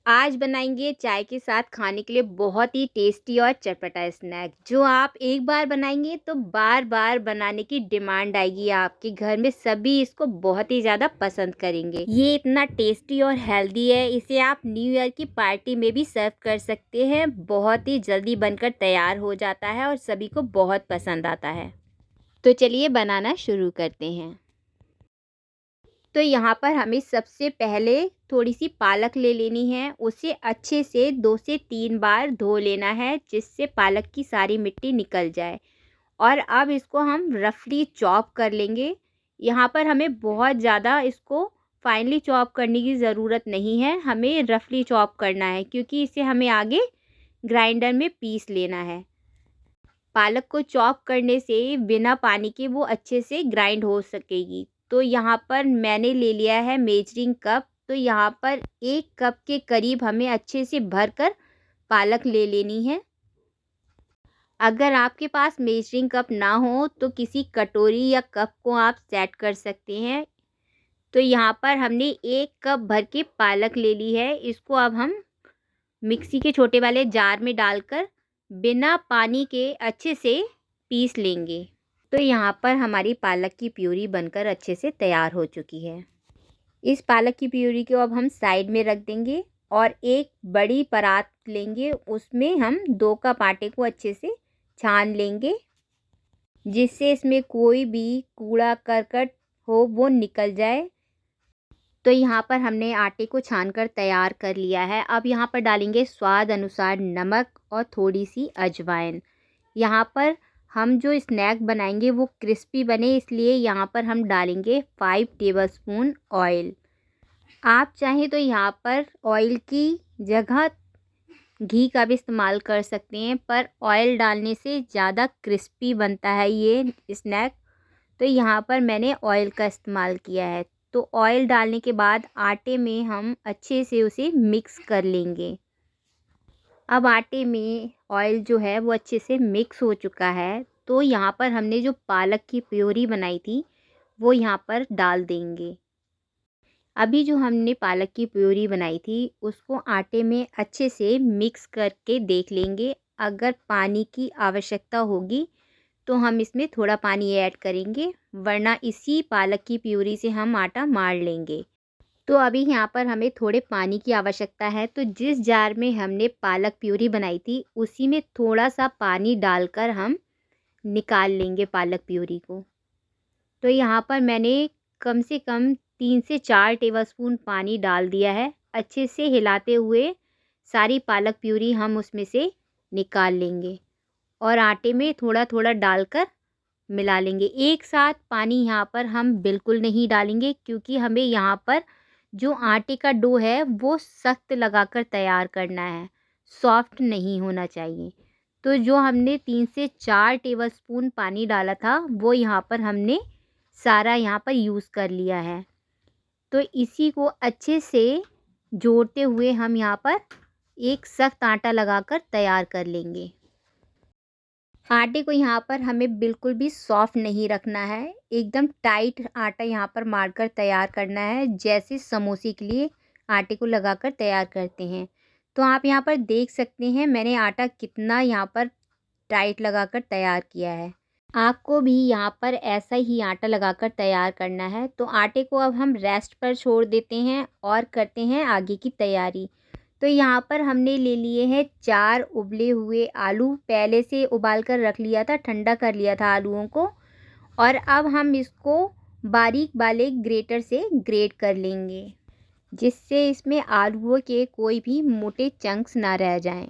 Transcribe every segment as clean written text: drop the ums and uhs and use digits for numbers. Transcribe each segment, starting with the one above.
आज बनाएंगे चाय के साथ खाने के लिए बहुत ही टेस्टी और चटपटा स्नैक जो आप एक बार बनाएंगे तो बार बार बनाने की डिमांड आएगी। आपके घर में सभी इसको बहुत ही ज़्यादा पसंद करेंगे। ये इतना टेस्टी और हेल्दी है, इसे आप न्यू ईयर की पार्टी में भी सर्व कर सकते हैं। बहुत ही जल्दी बनकर तैयार हो जाता है और सभी को बहुत पसंद आता है। तो चलिए बनाना शुरू करते हैं। तो यहाँ पर हमें सबसे पहले थोड़ी सी पालक ले लेनी है। उसे अच्छे से 2 से 3 बार धो लेना है जिससे पालक की सारी मिट्टी निकल जाए। और अब इसको हम रफली चॉप कर लेंगे। यहाँ पर हमें बहुत ज़्यादा इसको फाइनली चॉप करने की ज़रूरत नहीं है, हमें रफली चॉप करना है क्योंकि इसे हमें आगे ग्राइंडर में पीस लेना है। पालक को चॉप करने से बिना पानी के वो अच्छे से ग्राइंड हो सकेगी। तो यहाँ पर मैंने ले लिया है मेजरिंग कप। तो यहाँ पर 1 कप के करीब हमें अच्छे से भरकर पालक ले लेनी है। अगर आपके पास मेजरिंग कप ना हो तो किसी कटोरी या कप को आप सेट कर सकते हैं। तो यहाँ पर हमने 1 कप भर के पालक ले ली है। इसको अब हम मिक्सी के छोटे वाले जार में डालकर बिना पानी के अच्छे से पीस लेंगे। तो यहाँ पर हमारी पालक की प्यूरी बनकर अच्छे से तैयार हो चुकी है। इस पालक की प्यूरी को अब हम साइड में रख देंगे और एक बड़ी परात लेंगे। उसमें हम 2 कप आटे को अच्छे से छान लेंगे जिससे इसमें कोई भी कूड़ा करकट हो वो निकल जाए। तो यहाँ पर हमने आटे को छानकर तैयार कर लिया है। अब यहाँ पर डालेंगे स्वाद अनुसार नमक और थोड़ी सी अजवाइन। यहाँ पर हम जो स्नैक बनाएंगे वो क्रिस्पी बने इसलिए यहाँ पर हम डालेंगे 5 टेबलस्पून ऑयल। आप चाहें तो यहाँ पर ऑयल की जगह घी का भी इस्तेमाल कर सकते हैं, पर ऑयल डालने से ज़्यादा क्रिस्पी बनता है ये स्नैक। तो यहाँ पर मैंने ऑयल का इस्तेमाल किया है। तो ऑयल डालने के बाद आटे में हम अच्छे से उसे मिक्स कर लेंगे। अब आटे में ऑयल जो है वो अच्छे से मिक्स हो चुका है। तो यहाँ पर हमने जो पालक की प्योरी बनाई थी वो यहाँ पर डाल देंगे। अभी जो हमने पालक की प्योरी बनाई थी उसको आटे में अच्छे से मिक्स करके देख लेंगे। अगर पानी की आवश्यकता होगी तो हम इसमें थोड़ा पानी ऐड करेंगे, वरना इसी पालक की प्यूरी से हम आटा मार लेंगे। तो अभी यहाँ पर हमें थोड़े पानी की आवश्यकता है। तो जिस जार में हमने पालक प्यूरी बनाई थी उसी में थोड़ा सा पानी डालकर हम निकाल लेंगे पालक प्यूरी को। तो यहाँ पर मैंने कम से कम 3 से 4 टेबलस्पून पानी डाल दिया है। अच्छे से हिलाते हुए सारी पालक प्यूरी हम उसमें से निकाल लेंगे और आटे में थोड़ा थोड़ा डालकर मिला लेंगे। एक साथ पानी यहाँ पर हम बिल्कुल नहीं डालेंगे क्योंकि हमें यहाँ पर जो आटे का डो है वो सख्त लगाकर तैयार करना है, सॉफ्ट नहीं होना चाहिए। तो जो हमने 3 से 4 टेबलस्पून पानी डाला था वो यहाँ पर हमने सारा यहाँ पर यूज़ कर लिया है। तो इसी को अच्छे से जोड़ते हुए हम यहाँ पर एक सख्त आटा लगाकर तैयार कर लेंगे। आटे को यहाँ पर हमें बिल्कुल भी सॉफ्ट नहीं रखना है, एकदम टाइट आटा यहाँ पर मारकर तैयार करना है, जैसे समोसे के लिए आटे को लगाकर तैयार करते हैं। तो आप यहाँ पर देख सकते हैं मैंने आटा कितना यहाँ पर टाइट लगाकर तैयार किया है। आपको भी यहाँ पर ऐसा ही आटा लगाकर तैयार करना है। तो आटे को अब हम रेस्ट पर छोड़ देते हैं और करते हैं आगे की तैयारी। तो यहाँ पर हमने ले लिए हैं 4 उबले हुए आलू। पहले से उबाल कर रख लिया था, ठंडा कर लिया था आलूओं को। और अब हम इसको बारीक वाले ग्रेटर से ग्रेट कर लेंगे जिससे इसमें आलूओं के कोई भी मोटे चंक्स ना रह जाएं।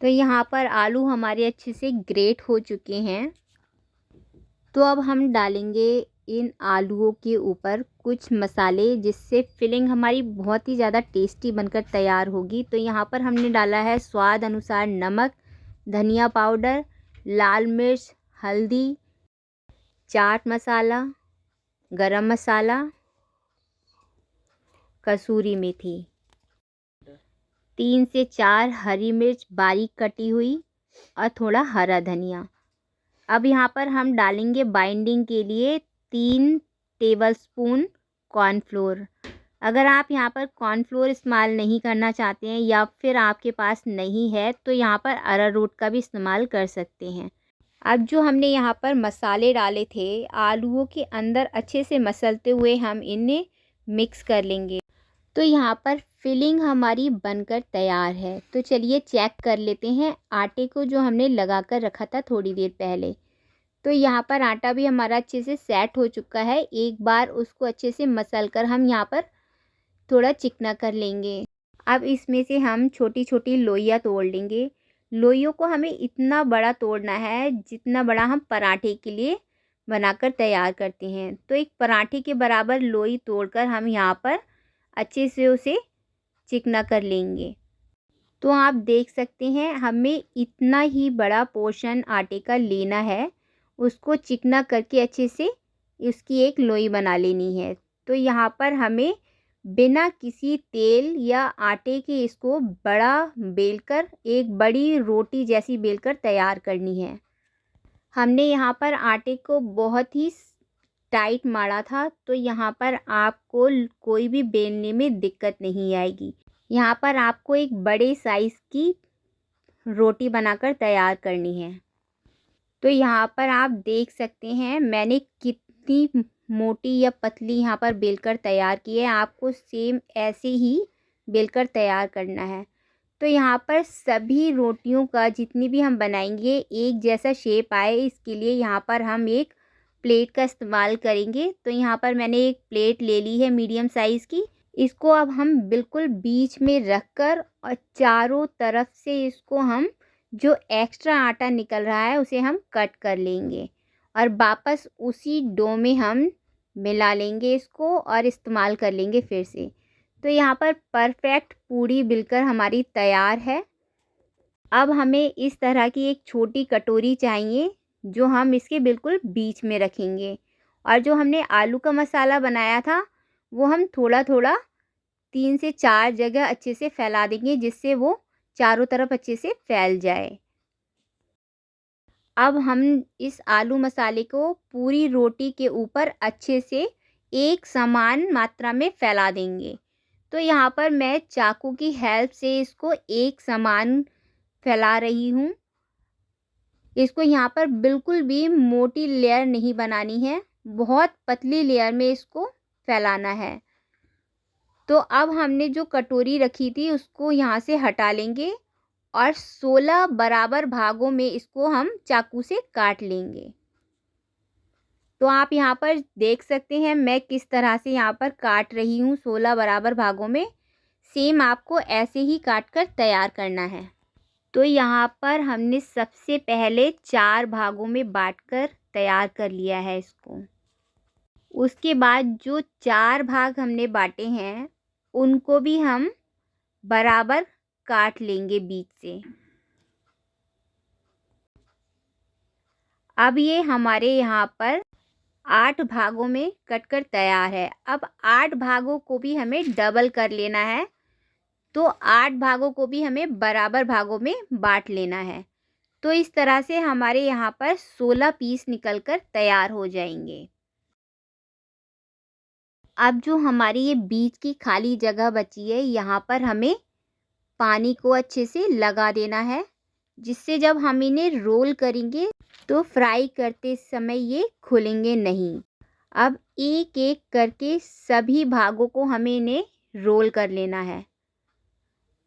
तो यहाँ पर आलू हमारे अच्छे से ग्रेट हो चुके हैं। तो अब हम डालेंगे इन आलूओं के ऊपर कुछ मसाले जिससे फिलिंग हमारी बहुत ही ज़्यादा टेस्टी बनकर तैयार होगी। तो यहाँ पर हमने डाला है स्वाद अनुसार नमक, धनिया पाउडर, लाल मिर्च, हल्दी, चाट मसाला, गरम मसाला, कसूरी मेथी, 3 से 4 हरी मिर्च बारीक कटी हुई और थोड़ा हरा धनिया। अब यहाँ पर हम डालेंगे बाइंडिंग के लिए 3 टेबलस्पून कॉर्नफ्लोर। अगर आप यहाँ पर कॉर्नफ्लोर इस्तेमाल नहीं करना चाहते हैं या फिर आपके पास नहीं है तो यहाँ पर अरारोट का भी इस्तेमाल कर सकते हैं। अब जो हमने यहाँ पर मसाले डाले थे, आलूओं के अंदर अच्छे से मसलते हुए हम इन्हें मिक्स कर लेंगे। तो यहाँ पर फिलिंग हमारी बनकर तैयार है। तो चलिए चेक कर लेते हैं आटे को जो हमने लगा कर रखा था थोड़ी देर पहले। तो यहाँ पर आटा भी हमारा अच्छे से सेट हो चुका है। एक बार उसको अच्छे से मसल कर हम यहाँ पर थोड़ा चिकना कर लेंगे। अब इसमें से हम छोटी छोटी लोइयाँ तोड़ लेंगे। लोइयों को हमें इतना बड़ा तोड़ना है जितना बड़ा हम पराठे के लिए बनाकर तैयार करते हैं। तो एक पराठे के बराबर लोई तोड़कर हम यहाँ पर अच्छे से उसे चिकना कर लेंगे। तो आप देख सकते हैं हमें इतना ही बड़ा पोर्शन आटे का लेना है, उसको चिकना करके अच्छे से उसकी एक लोई बना लेनी है। तो यहाँ पर हमें बिना किसी तेल या आटे के इसको बड़ा बेलकर एक बड़ी रोटी जैसी बेलकर तैयार करनी है। हमने यहाँ पर आटे को बहुत ही टाइट माड़ा था, तो यहाँ पर आपको कोई भी बेलने में दिक्कत नहीं आएगी। यहाँ पर आपको एक बड़े साइज़ की रोटी बनाकर तैयार करनी है। तो यहाँ पर आप देख सकते हैं मैंने कितनी मोटी या पतली यहाँ पर बेलकर तैयार की है। आपको सेम ऐसे ही बेलकर तैयार करना है। तो यहाँ पर सभी रोटियों का जितनी भी हम बनाएंगे एक जैसा शेप आए, इसके लिए यहाँ पर हम एक प्लेट का इस्तेमाल करेंगे। तो यहाँ पर मैंने एक प्लेट ले ली है मीडियम साइज़ की। इसको अब हम बिल्कुल बीच में रख कर और चारों तरफ से इसको हम जो एक्स्ट्रा आटा निकल रहा है उसे हम कट कर लेंगे और वापस उसी डो में हम मिला लेंगे इसको और इस्तेमाल कर लेंगे फिर से। तो यहाँ पर परफेक्ट पूड़ी बिल्कुल हमारी तैयार है। अब हमें इस तरह की एक छोटी कटोरी चाहिए जो हम इसके बिल्कुल बीच में रखेंगे और जो हमने आलू का मसाला बनाया था वो हम थोड़ा थोड़ा 3 से 4 जगह अच्छे से फैला देंगे जिससे वो चारों तरफ अच्छे से फैल जाए। अब हम इस आलू मसाले को पूरी रोटी के ऊपर अच्छे से एक समान मात्रा में फैला देंगे। तो यहाँ पर मैं चाकू की हेल्प से इसको एक समान फैला रही हूँ। इसको यहाँ पर बिल्कुल भी मोटी लेयर नहीं बनानी है, बहुत पतली लेयर में इसको फैलाना है। तो अब हमने जो कटोरी रखी थी उसको यहाँ से हटा लेंगे और 16 बराबर भागों में इसको हम चाकू से काट लेंगे। तो आप यहाँ पर देख सकते हैं मैं किस तरह से यहाँ पर काट रही हूँ 16 बराबर भागों में। सेम आपको ऐसे ही काट कर तैयार करना है। तो यहाँ पर हमने सबसे पहले 4 भागों में बांटकर तैयार कर लिया है इसको। उसके बाद जो 4 भाग हमने बांटे हैं उनको भी हम बराबर काट लेंगे बीच से। अब ये हमारे यहाँ पर 8 भागों में कटकर तैयार है। अब 8 भागों को भी हमें डबल कर लेना है। तो 8 भागों को भी हमें बराबर भागों में बांट लेना है। तो इस तरह से हमारे यहाँ पर 16 पीस निकलकर तैयार हो जाएंगे। अब जो हमारी ये बीच की खाली जगह बची है यहाँ पर हमें पानी को अच्छे से लगा देना है, जिससे जब हम इन्हें रोल करेंगे तो फ्राई करते समय ये खुलेंगे नहीं। अब एक एक करके सभी भागों को हमें इन्हें रोल कर लेना है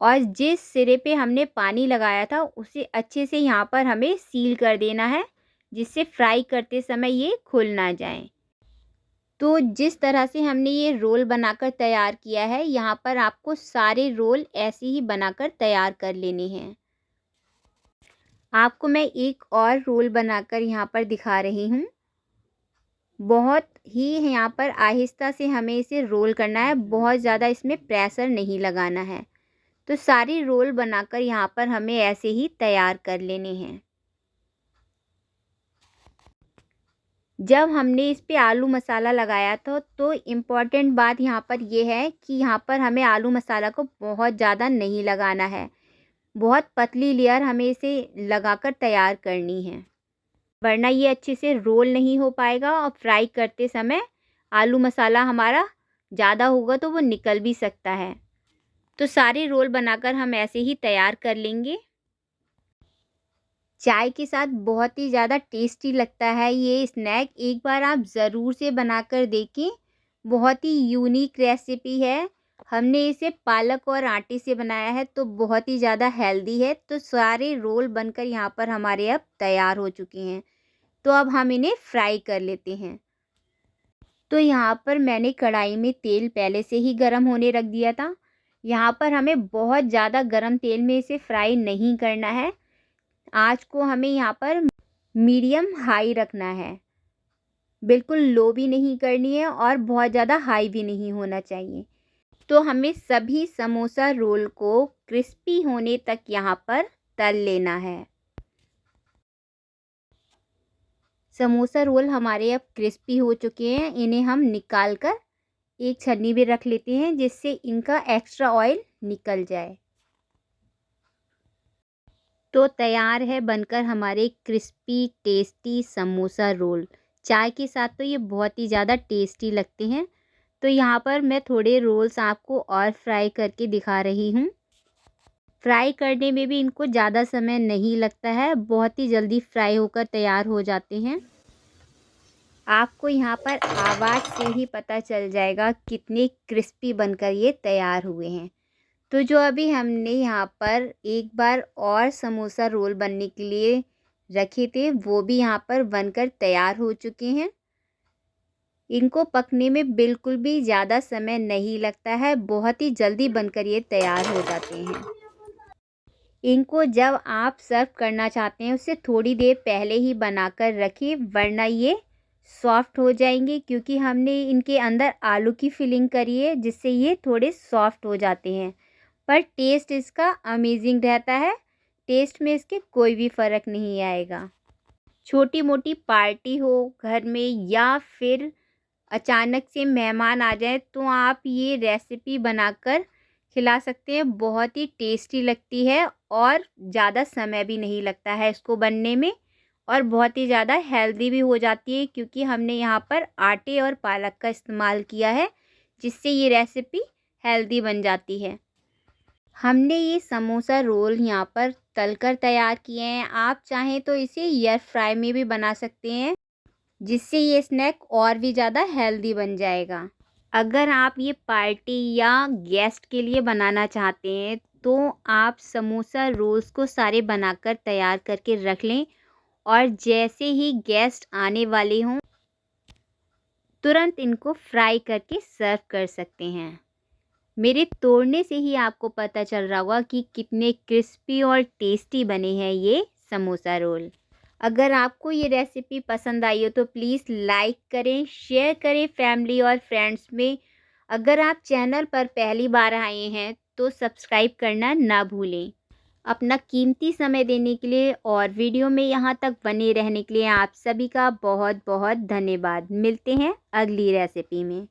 और जिस सिरे पे हमने पानी लगाया था उसे अच्छे से यहाँ पर हमें सील कर देना है, जिससे फ्राई करते समय ये खुल ना जाए। तो जिस तरह से हमने ये रोल बनाकर तैयार किया है यहाँ पर आपको सारे रोल ऐसे ही बनाकर तैयार कर लेने हैं। आपको मैं एक और रोल बनाकर यहाँ पर दिखा रही हूँ। बहुत ही यहाँ पर आहिस्ता से हमें इसे रोल करना है, बहुत ज़्यादा इसमें प्रेशर नहीं लगाना है। तो सारी रोल बनाकर यहाँ पर हमें ऐसे ही तैयार कर लेने हैं। जब हमने इस पे आलू मसाला लगाया था तो इम्पॉर्टेंट बात यहाँ पर ये है कि यहाँ पर हमें आलू मसाला को बहुत ज़्यादा नहीं लगाना है, बहुत पतली लेयर हमें इसे लगाकर तैयार करनी है, वरना ये अच्छे से रोल नहीं हो पाएगा और फ्राई करते समय आलू मसाला हमारा ज़्यादा होगा तो वो निकल भी सकता है। तो सारे रोल बनाकर हम ऐसे ही तैयार कर लेंगे। चाय के साथ बहुत ही ज़्यादा टेस्टी लगता है ये स्नैक, एक बार आप ज़रूर से बनाकर देखें। बहुत ही यूनिक रेसिपी है। हमने इसे पालक और आटे से बनाया है तो बहुत ही ज़्यादा हेल्दी है। तो सारे रोल बनकर यहाँ पर हमारे अब तैयार हो चुके हैं। तो अब हम इन्हें फ्राई कर लेते हैं। तो यहाँ पर मैंने कढ़ाई में तेल पहले से ही गर्म होने रख दिया था। यहाँ पर हमें बहुत ज़्यादा गर्म तेल में इसे फ्राई नहीं करना है। आँच को हमें यहाँ पर मीडियम हाई रखना है। बिल्कुल लो भी नहीं करनी है और बहुत ज़्यादा हाई भी नहीं होना चाहिए। तो हमें सभी समोसा रोल को क्रिस्पी होने तक यहाँ पर तल लेना है। समोसा रोल हमारे अब क्रिस्पी हो चुके हैं। इन्हें हम निकाल कर एक छन्नी में रख लेते हैं जिससे इनका एक्स्ट्रा ऑयल निकल जाए। तो तैयार है बनकर हमारे क्रिस्पी टेस्टी समोसा रोल। चाय के साथ तो ये बहुत ही ज़्यादा टेस्टी लगते हैं। तो यहाँ पर मैं थोड़े रोल्स आपको और फ्राई करके दिखा रही हूँ। फ्राई करने में भी इनको ज़्यादा समय नहीं लगता है, बहुत ही जल्दी फ्राई होकर तैयार हो जाते हैं। आपको यहाँ पर आवाज़ से ही पता चल जाएगा कितने क्रिस्पी बनकर ये तैयार हुए हैं। तो जो अभी हमने यहाँ पर एक बार और समोसा रोल बनने के लिए रखे थे वो भी यहाँ पर बनकर तैयार हो चुके हैं। इनको पकने में बिल्कुल भी ज़्यादा समय नहीं लगता है, बहुत ही जल्दी बनकर ये तैयार हो जाते हैं। इनको जब आप सर्व करना चाहते हैं उससे थोड़ी देर पहले ही बनाकर रखिए, वरना ये सॉफ्ट हो जाएंगे, क्योंकि हमने इनके अंदर आलू की फिलिंग करी है जिससे ये थोड़े सॉफ्ट हो जाते हैं। पर टेस्ट इसका अमेजिंग रहता है। टेस्ट में इसके कोई भी फ़र्क नहीं आएगा। छोटी मोटी पार्टी हो घर में या फिर अचानक से मेहमान आ जाए तो आप ये रेसिपी बनाकर खिला सकते हैं। बहुत ही टेस्टी लगती है और ज़्यादा समय भी नहीं लगता है इसको बनने में, और बहुत ही ज़्यादा हेल्दी भी हो जाती है क्योंकि हमने यहाँ पर आटे और पालक का इस्तेमाल किया है जिससे ये रेसिपी हेल्दी बन जाती है। हमने ये समोसा रोल यहाँ पर तलकर तैयार किए हैं। आप चाहें तो इसे एयर फ्राई में भी बना सकते हैं जिससे ये स्नैक और भी ज़्यादा हेल्दी बन जाएगा। अगर आप ये पार्टी या गेस्ट के लिए बनाना चाहते हैं तो आप समोसा रोल्स को सारे बनाकर तैयार करके रख लें और जैसे ही गेस्ट आने वाले हों तुरंत इनको फ्राई करके सर्व कर सकते हैं। मेरे तोड़ने से ही आपको पता चल रहा होगा कि कितने क्रिस्पी और टेस्टी बने हैं ये समोसा रोल। अगर आपको ये रेसिपी पसंद आई हो तो प्लीज़ लाइक करें, शेयर करें फैमिली और फ्रेंड्स में। अगर आप चैनल पर पहली बार आए हैं तो सब्सक्राइब करना ना भूलें। अपना कीमती समय देने के लिए और वीडियो में यहाँ तक बने रहने के लिए आप सभी का बहुत बहुत धन्यवाद। मिलते हैं अगली रेसिपी में।